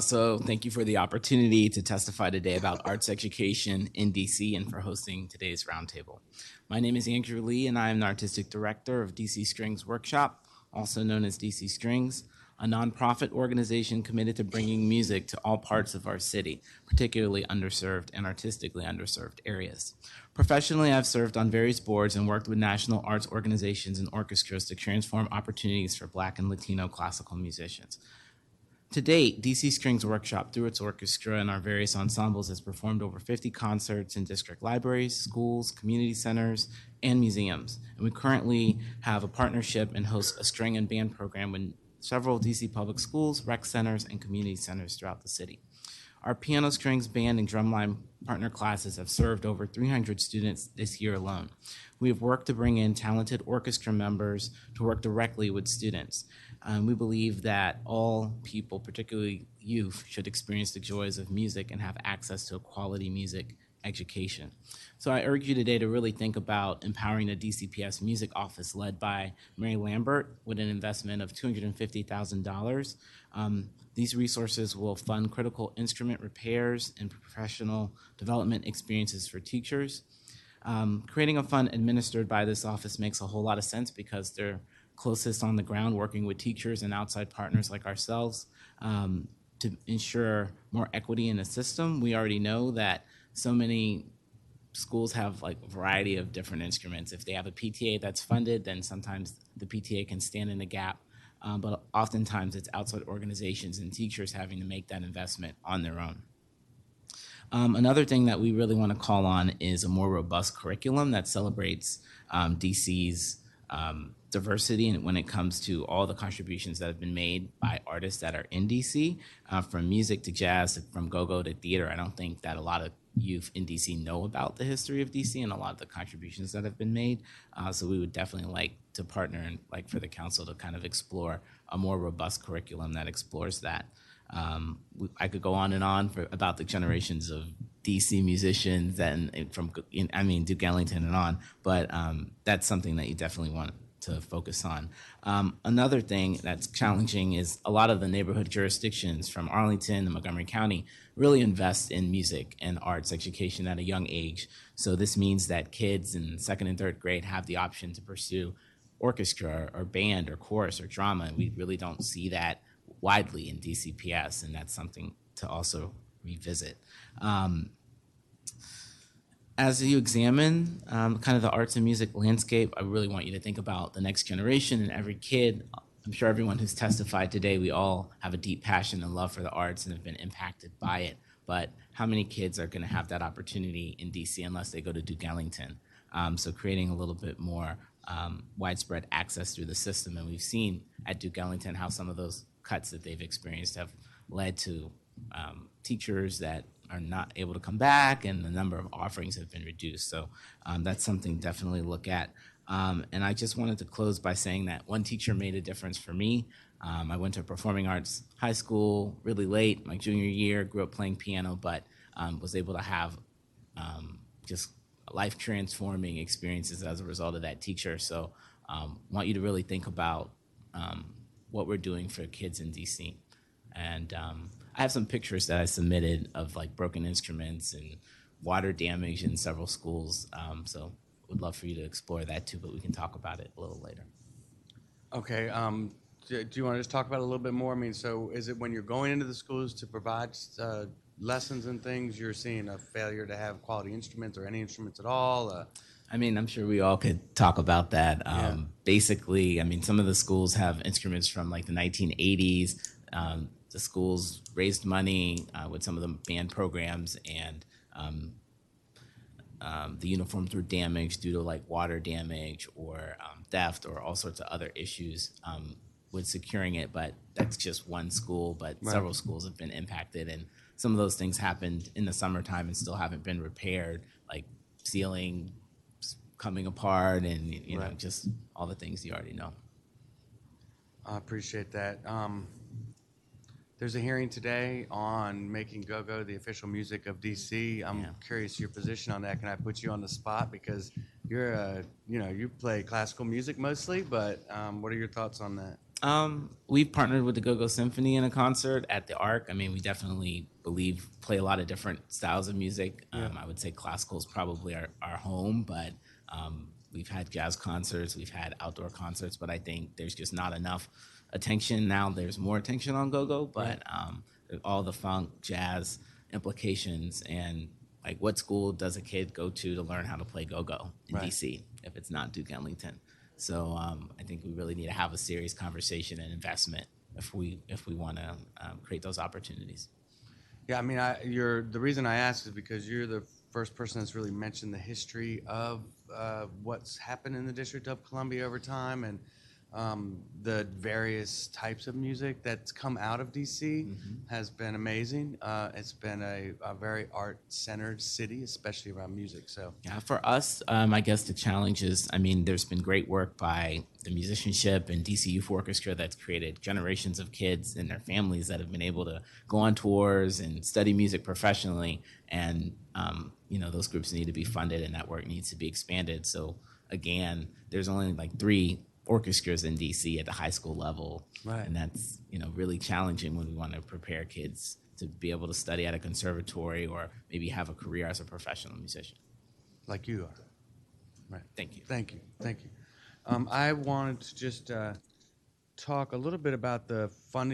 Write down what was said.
So thank you for the opportunity to testify today about arts education in DC and for hosting today's roundtable. My name is Andrew Lee, and I am the Artistic Director of DC Strings Workshop, also known as DC Strings, a nonprofit organization committed to bringing music to all parts of our city, particularly underserved and artistically underserved areas. Professionally, I've served on various boards and worked with national arts organizations and orchestras to transform opportunities for Black and Latino classical musicians. To date, DC Strings Workshop, through its orchestra and our various ensembles, has performed over 50 concerts in district libraries, schools, community centers, and museums. And we currently have a partnership and host a string and band program with several DC public schools, rec centers, and community centers throughout the city. Our piano, strings, band, and drumline partner classes have served over 300 students this year alone. We have worked to bring in talented orchestra members to work directly with students. We believe that all people, particularly youth, should experience the joys of music and have access to a quality music education. So I urge you today to really think about empowering the DCPS Music Office led by Mary Lambert with an investment of $250,000. These resources will fund critical instrument repairs and professional development experiences for teachers. Creating a fund administered by this office makes a whole lot of sense because they're closest on the ground working with teachers and outside partners like ourselves to ensure more equity in the system. We already know that so many schools have like a variety of different instruments. If they have a PTA that's funded, then sometimes the PTA can stand in the gap. But oftentimes it's outside organizations and teachers having to make that investment on their own. Another thing that we really want to call on is a more robust curriculum that celebrates DC's diversity and when it comes to all the contributions that have been made by artists that are in DC, from music to jazz, from GoGo to theater. I don't think that a lot of youth in DC know about the history of DC and a lot of the contributions that have been made. So we would definitely like to partner and like for the council to kind of explore a more robust curriculum that explores that. I could go on and on about the generations of DC musicians and from Duke Ellington and on, but that's something that you definitely want to focus on. Another thing that's challenging is a lot of the neighborhood jurisdictions from Arlington and Montgomery County really invest in music and arts education at a young age. So this means that kids in second and third grade have the option to pursue orchestra or band or chorus or drama. And we really don't see that widely in DCPS, and that's something to also revisit. As you examine kind of the arts and music landscape, I really want you to think about the next generation and every kid. I'm sure everyone who's testified today, we all have a deep passion and love for the arts and have been impacted by it. But how many kids are going to have that opportunity in DC unless they go to Duke Ellington? So creating a little bit more widespread access through the system. And we've seen at Duke Ellington how some of those cuts that they've experienced have led to teachers that are not able to come back, and the number of offerings have been reduced. So that's something definitely to look at. And I just wanted to close by saying that one teacher made a difference for me. I went to performing arts high school really late, my junior year, grew up playing piano, but was able to have just life-transforming experiences as a result of that teacher. So want you to really think about what we're doing for kids in DC. And I have some pictures that I submitted of like broken instruments and water damage in several schools. So would love for you to explore that too, but we can talk about it a little later. Okay. Do you want to just talk about it a little bit more? I mean, so is it when you're going into the schools to provide lessons and things, you're seeing a failure to have quality instruments or any instruments at all? I mean, I'm sure we all could talk about that. Yeah. Basically, I mean, some of the schools have instruments from like the 1980s. The schools raised money with some of the band programs, and the uniforms were damaged due to like water damage or theft or all sorts of other issues with securing it. But that's just one school, but right. Several schools have been impacted, and some of those things happened in the summertime and still haven't been repaired, like ceiling coming apart and you know, just all the things you already know. I appreciate that. There's a hearing today on making GoGo the official music of DC. I'm curious your position on that. Can I put you on the spot, because you're you play classical music mostly, but what are your thoughts on that? We've partnered with the GoGo Symphony in a concert at the Arc. I mean, we definitely play a lot of different styles of music. I would say classical is probably our home, but we've had jazz concerts, we've had outdoor concerts, but I think there's just not enough attention. Now there's more attention on GoGo, but all the funk, jazz implications, and like what school does a kid go to learn how to play go-go in Right. DC if it's not Duke Ellington? So I think we really need to have a serious conversation and investment if we want to create those opportunities. Yeah, I mean, the reason I ask is because you're the first person that's really mentioned the history of what's happened in the District of Columbia over time and the various types of music that's come out of DC has been amazing. It's been a very art-centered city, especially around music. So Yeah, for us, I guess the challenge is, I mean, there's been great work by the musicianship and DC Youth Orchestra that's created generations of kids and their families that have been able to go on tours and study music professionally. And, those groups need to be funded and that work needs to be expanded. So again, there's only like 3 orchestras in DC at the high school level. Right. And that's, really challenging when we want to prepare kids to be able to study at a conservatory or maybe have a career as a professional musician. like you are. Right. Thank you. Thank you. Thank you. I wanted to just talk a little bit about the funding